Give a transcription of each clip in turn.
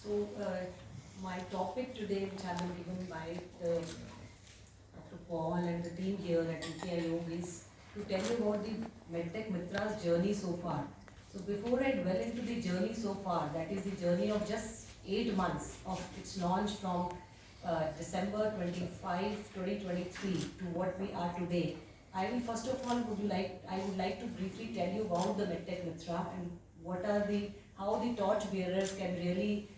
My topic today, which has been given by Dr. Paul and the team here at niti aayog, is to tell you about the medtech mitras journey so far. So before I dwell into the journey so far, that is the journey of just 8 months of its launch from December 25, 2023 to what we are today. I will first of all I would like to briefly tell you about the medtech mitra and what are the how the torch bearers can really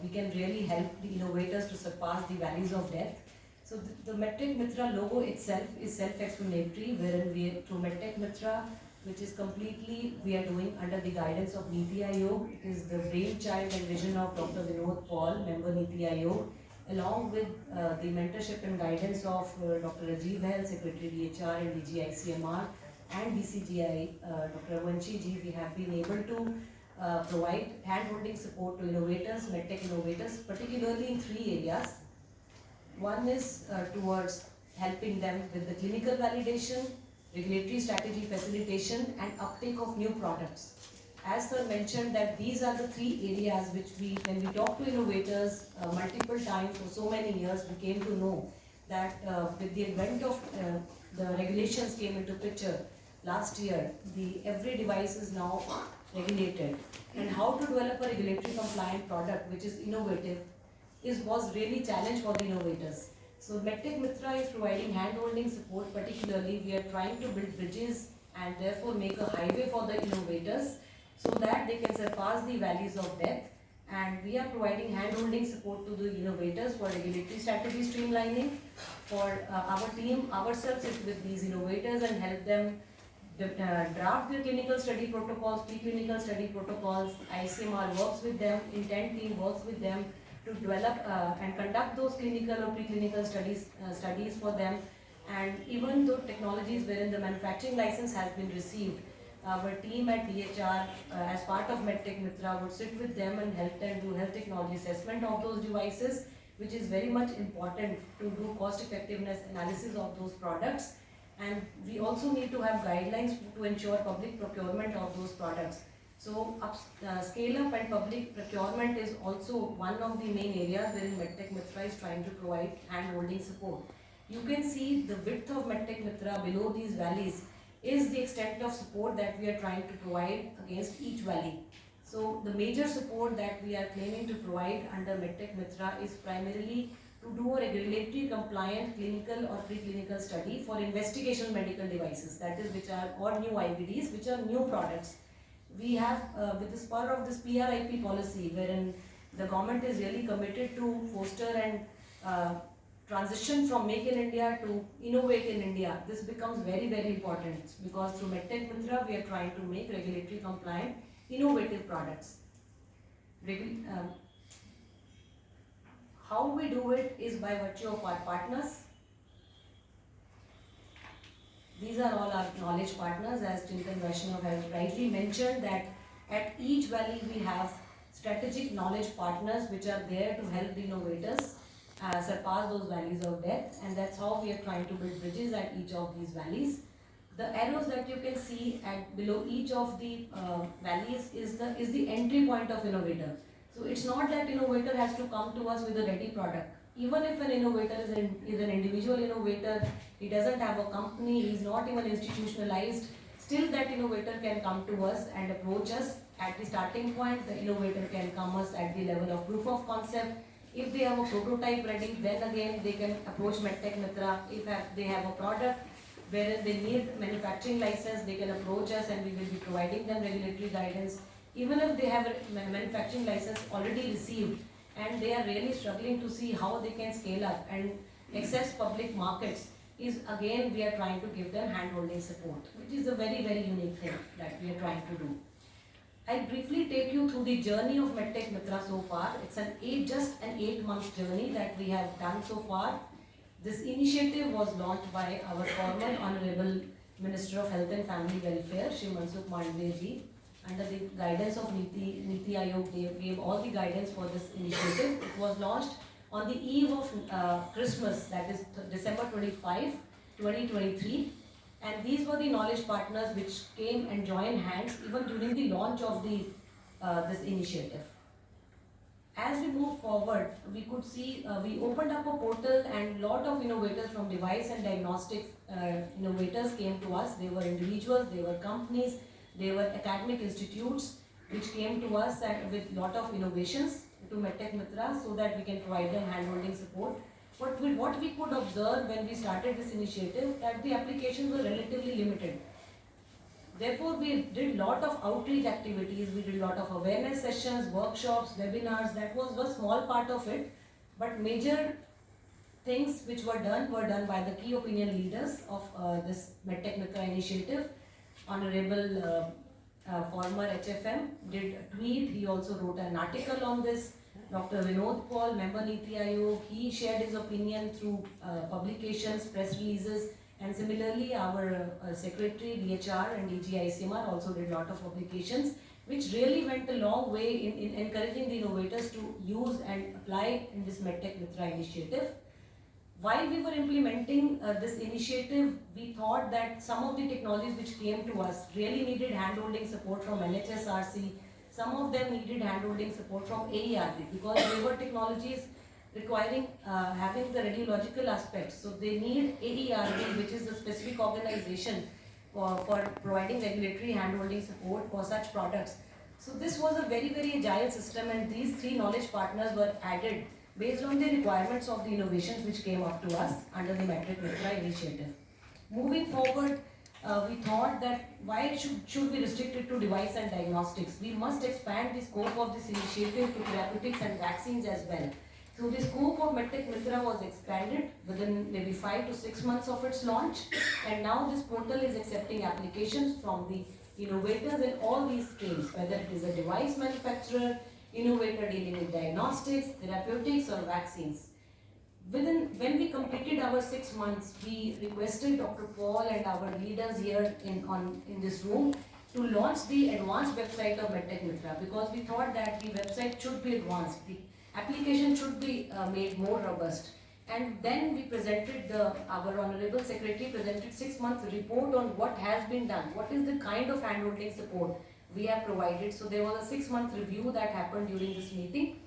we can really help the innovators to surpass the valleys of death. So the medtech mitra logo itself is self-explanatory, wherein we through medtech mitra, which is completely we are doing under the guidance of niti aayog. It is the brainchild and vision of Dr. Vinod Paul, member niti aayog, along with the mentorship and guidance of Dr. Rajiv Hell, Secretary DHR and DG ICMR, and DCGI, Dr. Avanshi ji. We have been able to provide hand-holding support to innovators, medtech innovators, particularly in 3 areas. One is towards helping them with the clinical validation, regulatory strategy facilitation, and uptake of new products. As sir mentioned, that these are the 3 areas which when we talk to innovators multiple times for so many years, we came to know that with the advent of the regulations came into picture last year, every device is now regulated, and how to develop a regulatory compliant product which is innovative was really challenge for the innovators. So medtech mitra is providing hand-holding support. Particularly, we are trying to build bridges and therefore make a highway for the innovators so that they can surpass the valleys of death. And we are providing hand-holding support to the innovators for regulatory strategy streamlining. For our team ourselves sit with these innovators and help them draft their clinical study protocols, preclinical study protocols. ICMR works with them, intent team works with them to develop and conduct those clinical or preclinical studies for them. And even though technologies wherein the manufacturing license has been received, our team at DHR as part of medtech mitra would sit with them and help them do health technology assessment of those devices, which is very much important to do cost effectiveness analysis of those products. And we also need to have guidelines to ensure public procurement of those products. So scale up and public procurement is also one of the main areas wherein medtech mitra is trying to provide hand-holding support. You can see the width of medtech mitra below these valleys is the extent of support that we are trying to provide against each valley. So the major support that we are claiming to provide under medtech mitra is primarily to do a regulatory compliant clinical or preclinical study for investigational medical devices, that is which are or new IVDs, which are new products. We have with the spur of this PRIP policy, wherein the government is really committed to foster and transition from Make in India to Innovate in India. This becomes very, very important because through medtech mitra we are trying to make regulatory compliant innovative products. How we do it is by virtue of our partners. These are all our knowledge partners, as Chintan Vaishnav has rightly mentioned, that at each valley we have strategic knowledge partners which are there to help the innovators surpass those valleys of death, and that's how we are trying to build bridges at each of these valleys. The arrows that you can see at below each of the valleys is the entry point of innovator. So it's not that innovator has to come to us with a ready product. Even if an innovator is an individual innovator, he doesn't have a company, he is not even institutionalized, still that innovator can come to us and approach us at the starting point. The innovator can come us at the level of proof of concept. If they have a prototype ready, then again they can approach medtech mitra. If they have a product wherein they need manufacturing license, they can approach us and we will be providing them regulatory guidance. Even if they have a manufacturing license already received and they are really struggling to see how they can scale up and access public markets, is again we are trying to give them hand-holding support, which is a very, very unique thing that we are trying to do. I'll briefly take you through the journey of medtech mitra so far. It's just an 8-month journey that we have done so far. This initiative was launched by our former Honorable Minister of Health and Family Welfare, Shri Mansukh Mandviya ji, under the guidance of niti aayog. They gave all the guidance for this initiative. It was launched on the eve of Christmas, that is December 25, 2023. And these were the knowledge partners which came and joined hands even during the launch of this initiative. as we move forward, we could see, we opened up a portal and lot of innovators from device and diagnostics innovators came to us. They were individuals, they were companies, they were academic institutes which came to us and with lot of innovations to medtech Mitra so that we can provide them hand-holding support. But what we could observe when we started this initiative, that the applications were relatively limited. Therefore, we did lot of outreach activities, we did lot of awareness sessions, workshops, webinars. That was a small part of it, but major things which were done by the key opinion leaders of this medtech Mitra initiative. Honorable former HFM did a tweet, he also wrote an article on this. Dr. Vinod Paul, member Niti Aayog, he shared his opinion through publications, press releases, and similarly our secretary, DHR and DGICMR also did a lot of publications, which really went a long way in encouraging the innovators to use and apply in this medtech Mitra initiative. While we were implementing this initiative, we thought that some of the technologies which came to us really needed hand-holding support from NHSRC. Some of them needed hand-holding support from AERB because they were technologies requiring having the radiological aspects. So they need AERB, which is the specific organization for providing regulatory hand-holding support for such products. So this was a very, very agile system, and these three knowledge partners were added based on the requirements of the innovations which came up to us under the medtech Mitra initiative. Moving forward, we thought that why should we restrict it to device and diagnostics? We must expand the scope of this initiative to therapeutics and vaccines as well. So the scope of medtech Mitra was expanded within maybe 5 to 6 months of its launch, and now this portal is accepting applications from the innovators in all these streams, whether it is a device manufacturer, innovator dealing with diagnostics, therapeutics or vaccines. When we completed our 6 months, we requested Dr. Paul and our leaders here in this room to launch the advanced website of medtech Mitra, because we thought that the website should be advanced, the application should be made more robust. And then we presented, our Honorable Secretary presented 6 months report on what has been done, what is the kind of hand-holding support we have provided. So there was a 6-month review that happened during this meeting.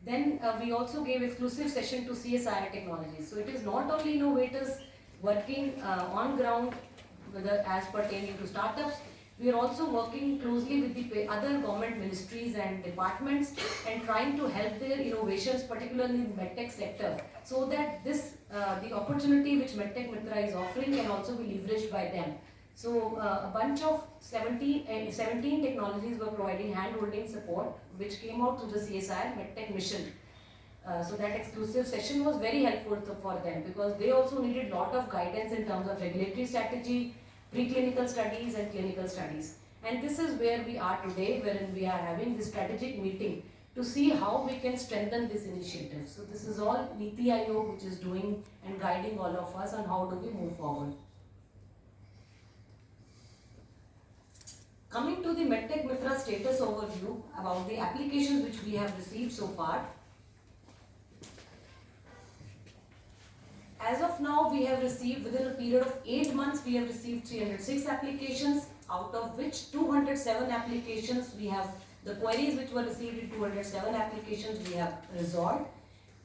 Then we also gave exclusive session to CSIR technologies. So it is not only innovators working on ground as pertaining to startups, we are also working closely with the other government ministries and departments and trying to help their innovations, particularly in the medtech sector, so that this the opportunity which medtech Mitra is offering can also be leveraged by them. So a bunch of 17 technologies were providing hand-holding support, which came out through the CSIR medtech mission. So that exclusive session was very helpful for them, because they also needed lot of guidance in terms of regulatory strategy, preclinical studies and clinical studies. And this is where we are today, wherein we are having this strategic meeting to see how we can strengthen this initiative. So this is all Niti Aayog which is doing and guiding all of us on how do we move forward. Coming to the medtech Mitra status overview about the applications which we have received so far. As of now, we have received, within a period of 8 months, we have received 306 applications, out of which 207 applications we have, the queries which were received in 207 applications we have resolved.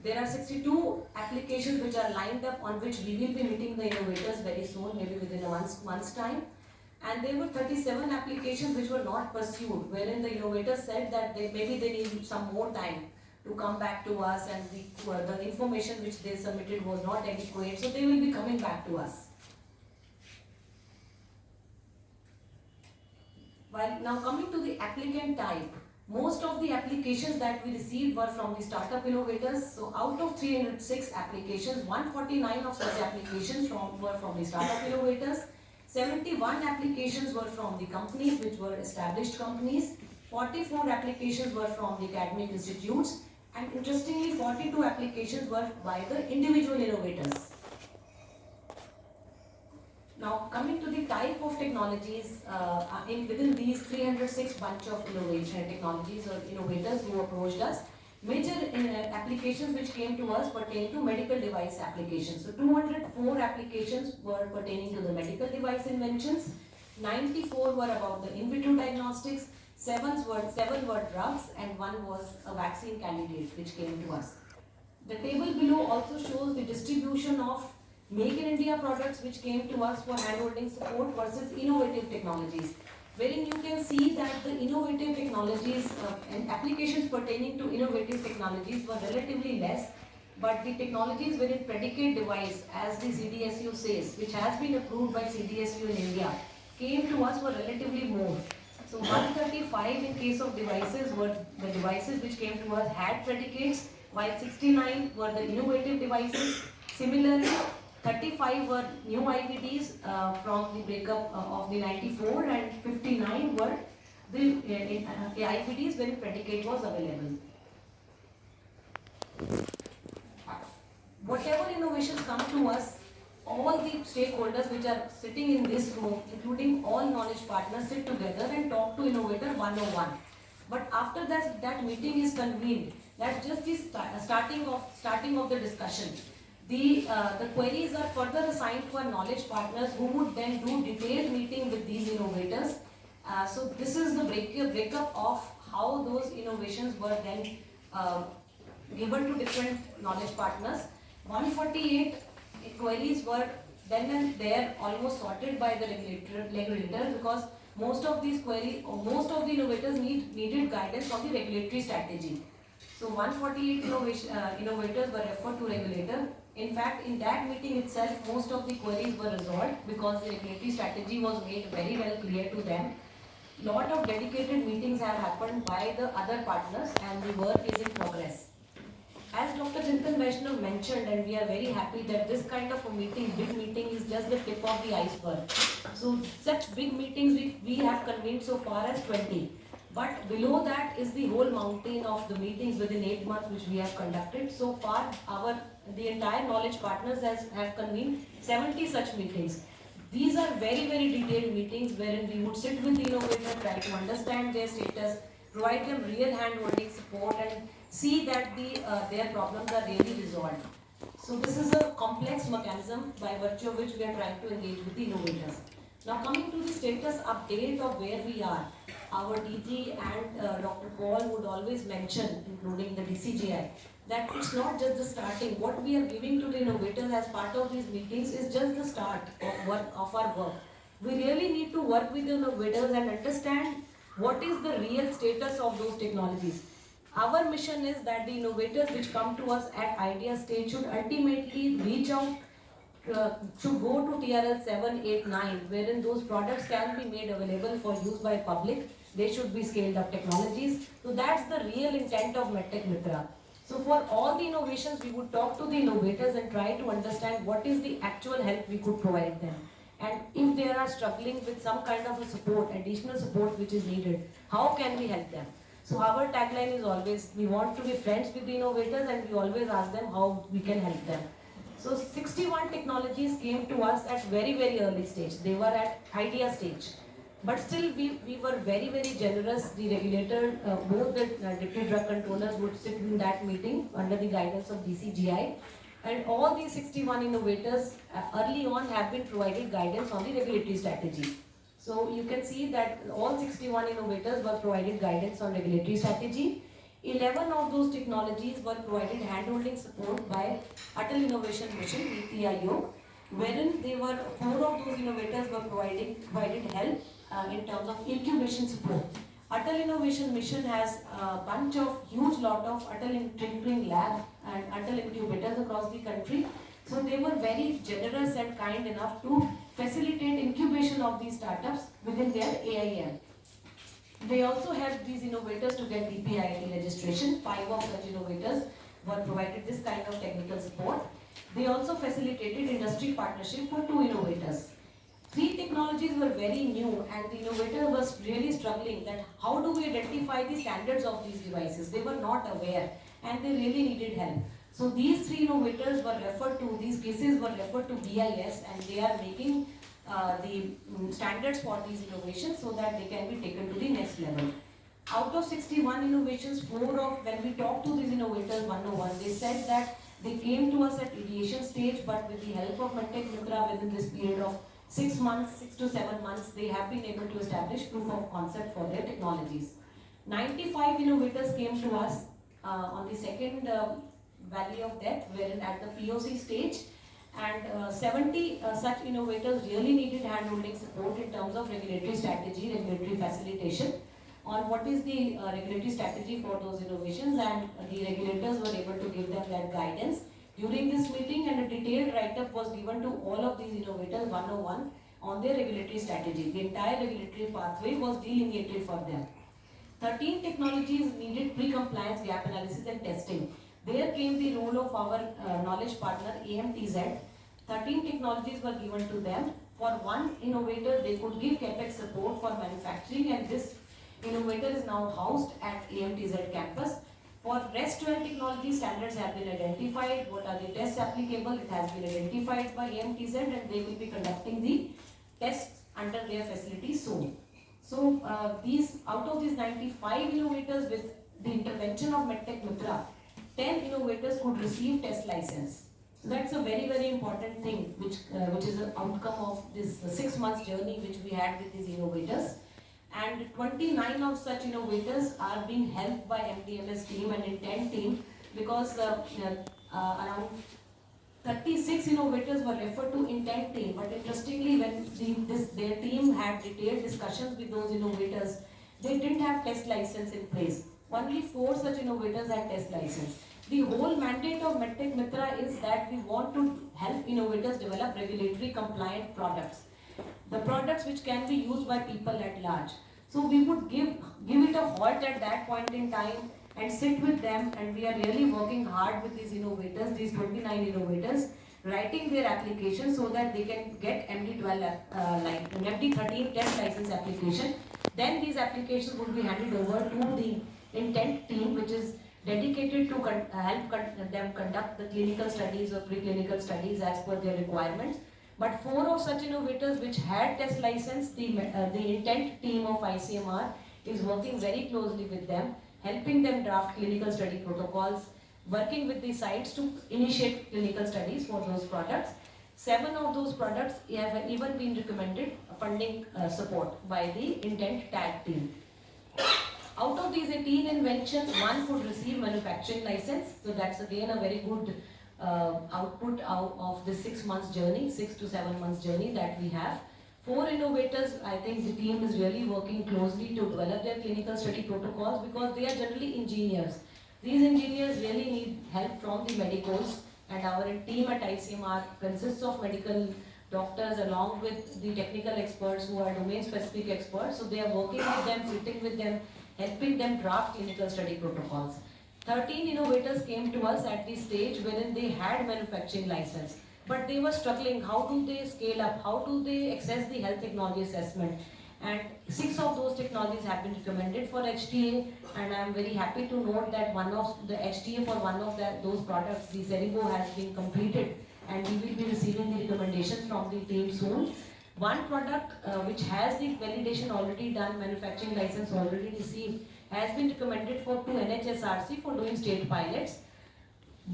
There are 62 applications which are lined up, on which we will be meeting the innovators very soon, maybe within a month's time. And there were 37 applications which were not pursued, wherein the innovators said that maybe they need some more time to come back to us, and the information which they submitted was not adequate, so they will be coming back to us. While now coming to the applicant type, most of the applications that we received were from the startup innovators. So out of 306 applications, 149 of such applications were from the startup innovators. 71 applications were from the companies which were established companies. 44 applications were from the academic institutes. And interestingly, 42 applications were by the individual innovators. Now, coming to the type of technologies, within these 306 bunch of innovation technologies or innovators who approached us, major applications which came to us pertain to medical device applications. So 204 applications were pertaining to the medical device inventions, 94 were about the in vitro diagnostics, Seven were drugs, and one was a vaccine candidate which came to us. The table below also shows the distribution of Make in India products which came to us for handholding support versus innovative technologies, wherein you can see that the innovative technologies and applications pertaining to innovative technologies were relatively less, but the technologies wherein predicate device, as the CDSU says, which has been approved by CDSU in India, came to us were relatively more. So 135 in case of devices were the devices which came to us had predicates, while 69 were the innovative devices. Similarly, 35 were new IVDs from the breakup of the 94, and 59 were the IVDs when predicate was available. Whatever innovations come to us, all the stakeholders which are sitting in this room, including all knowledge partners, sit together and talk to innovator 101. But after that meeting is convened, that's just the starting of the discussion. The queries are further assigned to our knowledge partners, who would then do detailed meeting with these innovators. So this is the breakup of how those innovations were then given to different knowledge partners. 148 queries were then and there almost sorted by the regulator, because most of these queries, or most of the innovators needed guidance on the regulatory strategy. So 148 innovators were referred to regulator. In fact, in that meeting itself, most of the queries were resolved because the regulatory strategy was made very well clear to them. Lot of dedicated meetings have happened by the other partners, and the work is in progress. As Dr. Chintan Vaishnav mentioned, and we are very happy that this kind of a meeting, big meeting, is just the tip of the iceberg. So such big meetings we have convened so far as 20. But below that is the whole mountain of the meetings within 8 months which we have conducted. So far, the entire knowledge partners have convened 70 such meetings. These are very, very detailed meetings wherein we would sit with the innovator, try to understand their status, provide them real hand-holding support, and see that their problems are really resolved. So this is a complex mechanism by virtue of which we are trying to engage with the innovators. Now coming to the status update of where we are, our DG and Dr. Paul would always mention, including the DCGI, that it's not just the starting. What we are giving to the innovators as part of these meetings is just the start of our work. We really need to work with the innovators and understand what is the real status of those technologies. Our mission is that the innovators which come to us at idea stage should ultimately reach out, should go to TRL 7, 8, 9, wherein those products can be made available for use by public. They should be scaled up technologies. So that's the real intent of medtech Mitra. So for all the innovations, we would talk to the innovators and try to understand what is the actual help we could provide them. And if they are struggling with some kind of a support, additional support which is needed, how can we help them? So our tagline is always, we want to be friends with the innovators, and we always ask them how we can help them. So 61 technologies came to us at very, very early stage. They were at idea stage. But still we were very, very generous. The regulator, both the deputy drug controllers would sit in that meeting under the guidance of DCGI. And all these 61 innovators early on have been provided guidance on the regulatory strategy. So you can see that all 61 innovators were provided guidance on regulatory strategy. 11 of those technologies were provided hand-holding support by Atal Innovation Mission, niti, aayog, wherein 4 of those innovators were provided help in terms of incubation support. Atal Innovation Mission has a bunch of huge lot of Atal Tinkering Lab and Atal incubators across the country. So they were very generous and kind enough to facilitate incubation of these startups within their AIM. They also helped these innovators to get DPIIT registration. 5 of such innovators were provided this kind of technical support. They also facilitated industry partnership for 2 innovators. 3 technologies were very new, and the innovator was really struggling that how do we identify the standards of these devices. They were not aware, and they really needed help. So these 3 innovators were referred to, these cases were referred to BIS, and they are making the standards for these innovations so that they can be taken to the next level. Out of 61 innovations, 4 of, when we talked to these innovators 101, they said that they came to us at ideation stage, but with the help of medtech Mitra within this period of 6 months, 6 to 7 months, they have been able to establish proof of concept for their technologies. 95 innovators came to us on the second Valley of Death, wherein at the POC stage, and 70 such innovators really needed hand-holding support in terms of regulatory strategy, regulatory facilitation on what is the regulatory strategy for those innovations, and the regulators were able to give them that guidance during this meeting, and a detailed write-up was given to all of these innovators 101 on their regulatory strategy. The entire regulatory pathway was delineated for them. 13 technologies needed pre-compliance gap analysis and testing. There came the role of our knowledge partner AMTZ. 13 technologies were given to them. For one innovator, they could give CapEx support for manufacturing, and this innovator is now housed at AMTZ campus. For rest 12 technology, standards have been identified. What are the tests applicable? It has been identified by AMTZ, and they will be conducting the tests under their facility soon. So out of these 95 innovators, with the intervention of medtech Mitra, 10 innovators could receive test license. So that's a very, very important thing, which is an outcome of this 6 months journey which we had with these innovators. And 29 of such innovators are being helped by MDMS team and intent team, because around 36 innovators were referred to intent team. But interestingly, when their team had detailed discussions with those innovators, they didn't have test license in place. Only 4 such innovators had test license. The whole mandate of medtech Mitra is that we want to help innovators develop regulatory compliant products, the products which can be used by people at large. So we would give it a halt at that point in time and sit with them, and we are really working hard with these innovators, these 29 innovators, writing their applications so that they can get MD12 MD13 test license application. Then these applications would be handed over to the intent team, which is dedicated to help them conduct the clinical studies or preclinical studies as per their requirements. But 4 of such innovators which had test license, the intent team of ICMR is working very closely with them, helping them draft clinical study protocols, working with the sites to initiate clinical studies for those products. 7 of those products have even been recommended funding support by the intent tag team. Out of these 18 inventions, 1 could receive manufacturing license. So that's again a very good output out of the 6 months journey, 6 to 7 months journey that we have. 4 innovators, I think the team is really working closely to develop their clinical study protocols, because they are generally engineers. These engineers really need help from the medicals, and our team at ICMR consists of medical doctors along with the technical experts who are domain specific experts. So they are working with them, sitting with them, helping them draft clinical study protocols. 13 innovators came to us at the stage wherein they had manufacturing license, but they were struggling. How do they scale up? How do they access the health technology assessment? And 6 of those technologies have been recommended for HTA, and I am very happy to note that one of the HTA for one of those products, the Cerigo, has been completed, and we will be receiving the recommendations from the team soon. One product which has the validation already done, manufacturing license already received, has been recommended for to NHSRC for doing state pilots.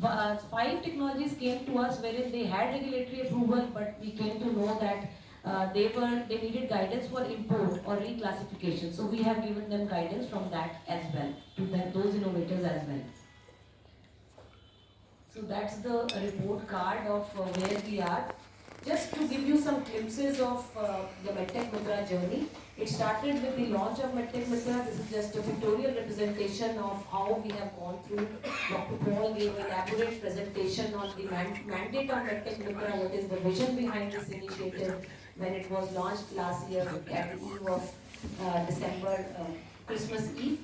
5 technologies came to us wherein they had regulatory approval, but we came to know that they needed guidance for import or reclassification. So we have given them guidance from that as well, to those innovators as well. So that's the report card of where we are. Just to give you some glimpses of the medtech Mitra journey. It started with the launch of medtech Mitra. This is just a pictorial representation of how we have gone through. Dr. Paul gave an elaborate presentation on the mandate of medtech Mitra, what is the vision behind this initiative when it was launched last year at the eve of December, Christmas Eve.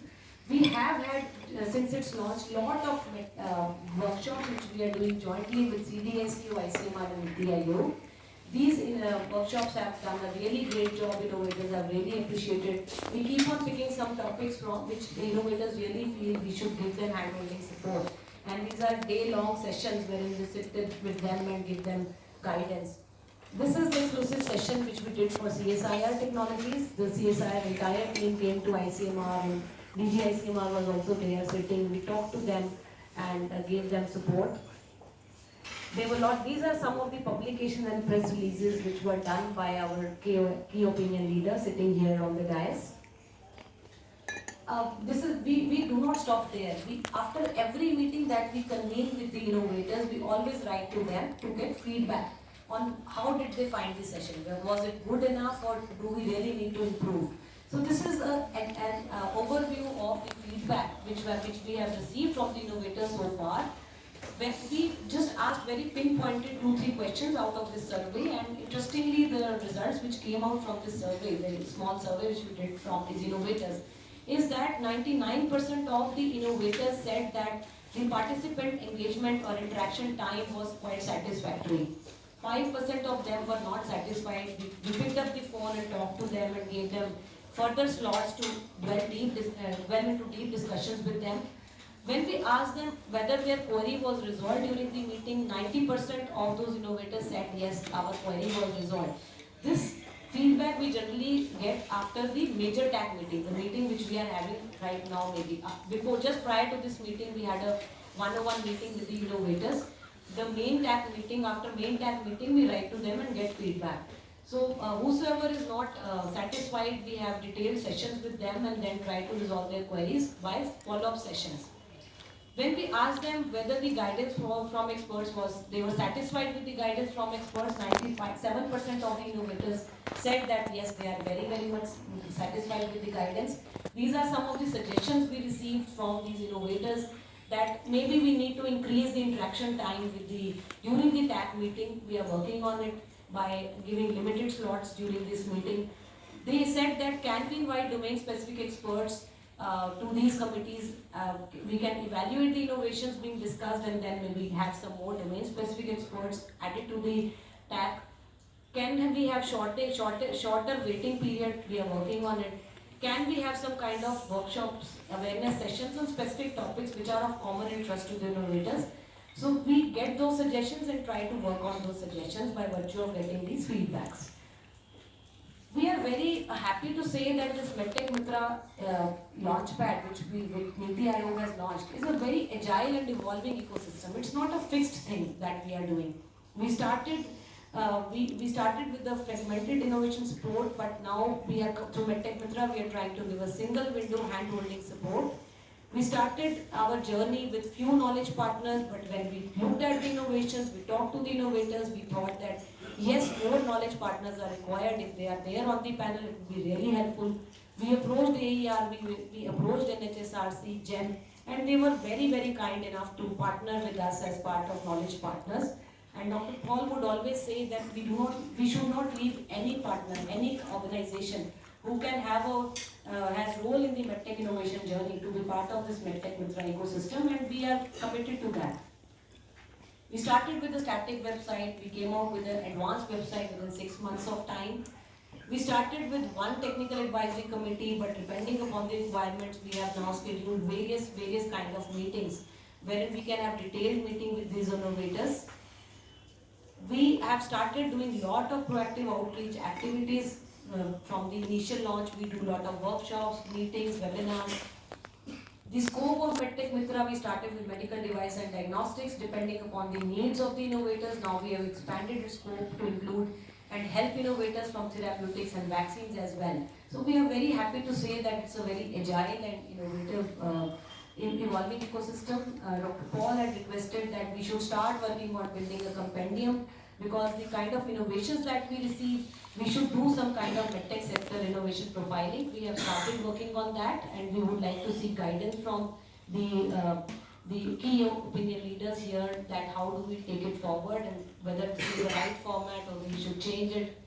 We have had, since its launch, lot of workshops which we are doing jointly with CDSU, ICMR and niti aayog. These workshops have done a really great job. Innovators have really appreciated. We keep on picking some topics from which the innovators really feel we should give them hand-holding support. And these are day-long sessions wherein we sit with them and give them guidance. This is the exclusive session which we did for CSIR technologies. The CSIR entire team came to ICMR, and DGICMR was also there sitting. We talked to them and gave them support. There were lot. These are some of the publications and press releases which were done by our key opinion leader sitting here on the dais. We do not stop there. After every meeting that we convene with the innovators, we always write to them to get feedback on how did they find the session. Was it good enough, or do we really need to improve? So this is an overview of the feedback which we have received from the innovators so far. When we just asked very pinpointed 2-3 questions out of this survey, and interestingly the results which came out from this survey, very small survey which we did from these innovators, is that 99% of the innovators said that the participant engagement or interaction time was quite satisfactory. 5% of them were not satisfied. We picked up the phone and talked to them and gave them further slots to dwell into deep discussions with them. When we asked them whether their query was resolved during the meeting, 90% of those innovators said yes, our query was resolved. This feedback we generally get after the major TAC meeting, the meeting which we are having right now maybe. Just prior to this meeting, we had a one-on-one meeting with the innovators. The main TAC meeting, after main TAC meeting, we write to them and get feedback. So whosoever is not satisfied, we have detailed sessions with them and then try to resolve their queries by follow-up sessions. When we asked them whether the guidance from experts they were satisfied with the guidance from experts, 97% of the innovators said that yes, they are very, very much satisfied with the guidance. These are some of the suggestions we received from these innovators, that maybe we need to increase the interaction time during the TAC meeting. We are working on it by giving limited slots during this meeting. They said that can we invite domain-specific experts to these committees. We can evaluate the innovations being discussed and then maybe have some more domain-specific experts added to the TAC. Can we have shorter waiting period? We are working on it. Can we have some kind of workshops, awareness sessions on specific topics which are of common interest to the innovators? So we get those suggestions and try to work on those suggestions by virtue of getting these feedbacks. We are very happy to say that this medtech Mitra launchpad, which Niti Aayog has launched, is a very agile and evolving ecosystem. It's not a fixed thing that we are doing. We started with the fragmented innovation support, but now through medtech Mitra, we are trying to give a single window hand-holding support. We started our journey with few knowledge partners, but when we looked at the innovations, we talked to the innovators, we thought that yes, more knowledge partners are required. If they are there on the panel, it would be really helpful. We approached AER, we approached NHSRC, GEM, and they were very, very kind enough to partner with us as part of knowledge partners. And Dr. Paul would always say that we should not leave any partner, any organization who can has role in the medtech innovation journey to be part of this medtech Mitra ecosystem, and we are committed to that. We started with a static website. We came out with an advanced website within 6 months of time. We started with one technical advisory committee, but depending upon the requirements, we have now scheduled various kind of meetings wherein we can have detailed meeting with these innovators. We have started doing a lot of proactive outreach activities. From the initial launch, we do a lot of workshops, meetings, webinars. The scope of medtech Mitra, we started with medical device and diagnostics. Depending upon the needs of the innovators, now we have expanded the scope to include and help innovators from therapeutics and vaccines as well. So we are very happy to say that it's a very agile and innovative evolving ecosystem. Dr. Paul had requested that we should start working on building a compendium, because the kind of innovations that we receive, we should do some kind of medtech sector innovation profiling. We have started working on that, and we would like to seek guidance from the key opinion leaders here, that how do we take it forward and whether this is the right format or we should change it.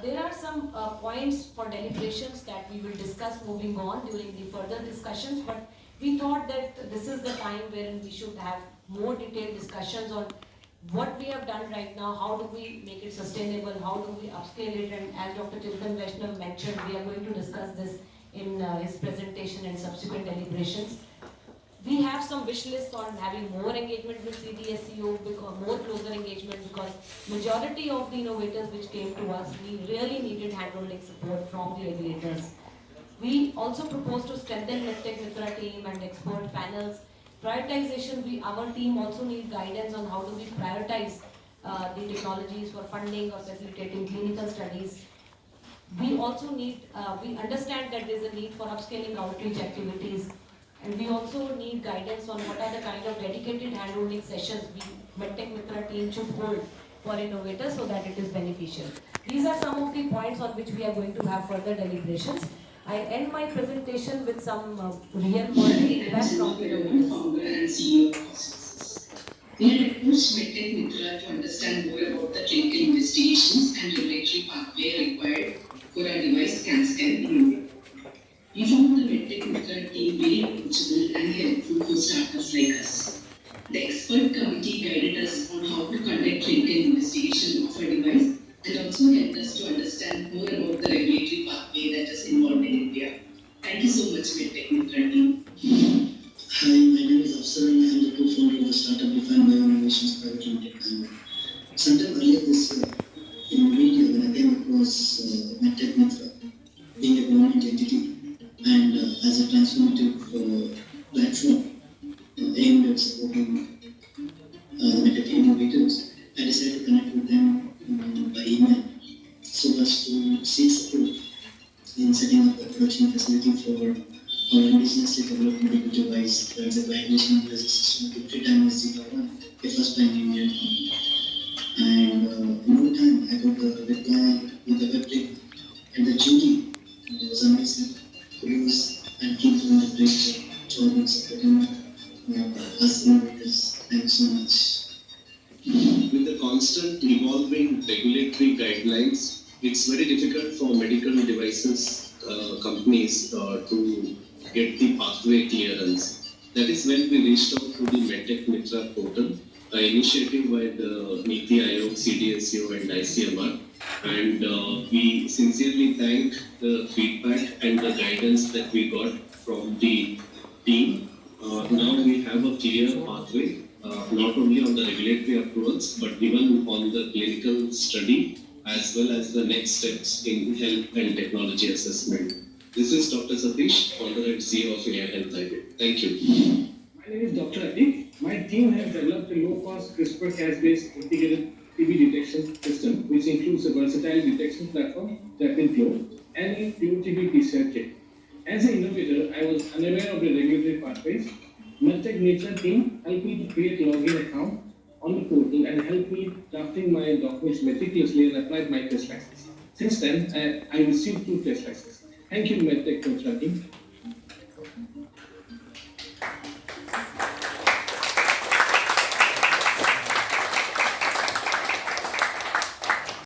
There are some points for deliberations that we will discuss moving on during the further discussions, but we thought that this is the time wherein we should have more detailed discussions on what we have done right now, how do we make it sustainable, how do we upscale it, and as Dr. Chintan Vaishnav mentioned, we are going to discuss this in his presentation and subsequent deliberations. We have some wish lists on having more engagement with CDSCO, more closer engagement, because majority of the innovators which came to us, we really needed hand-holding support from the regulators. We also propose to strengthen medtech Mitra team and expert panels. Prioritization, our team also need guidance on how do we prioritize the technologies for funding or facilitating clinical studies. We also need, we understand that there is a need for upscaling outreach activities, and we also need guidance on what are the kind of dedicated handholding sessions we medtech Mitra team should hold for innovators so that it is beneficial. These are some of the points on which we are going to have further deliberations. I end my presentation with some real world feedback from the innovators. We had approached medtech Mitra to understand more about the clinical investigations and regulatory pathway required for our device CanScan in Europe. We found the medtech Mitra team very approachable and helpful for startups like us. The expert committee guided us on how to conduct clinical investigation of our device and also helped us to understand more about the regulatory pathway that is involved in India. Thank you so much, medtech Mitra team. Hi, my name is Afsar and I am the co-founder of the startup Defined Bio Innovations Private Limited. And sometime earlier this year, in a video, when I came across medtech Mitra being a government entity and as a transformative platform aimed at supporting the medtech innovators, I decided to connect with them by email so as to seek support in setting up a production facility for our indigenously developed medical device that is a validation and system to 3 times the power, a first time in India. And in no time, I got the reply with the web link and the jury. And it was amazing. Kudos and keep doing the great job in supporting us innovators. Thank you so much. With the constant evolving regulatory guidelines, it's very difficult for medical devices companies to get the pathway clearance. That is when we reached out to the medtech Mitra portal, an initiative by the niti, aayog, CDSU and ICMR. And we sincerely thank the feedback and the guidance that we got from the team. Now we have a clear pathway, not only on the regulatory approvals, but even on the clinical study, as well as the next steps in health and technology assessment. This is Dr. Satish, founder and CEO of AI Health Highway. Thank you. My name is Dr. Atik. My team has developed a low-cost CRISPR-Cas-based integrated TB detection system, which includes a versatile detection platform, Rapid Flow, and a pure TB PCR kit. As an innovator, I was unaware of the regulatory pathways. medtech Mitra team helped me to create a login account on the portal and helped me drafting my documents meticulously and applied my test license. Since then, I received 2 test licenses. Thank you, medtech Mitra team.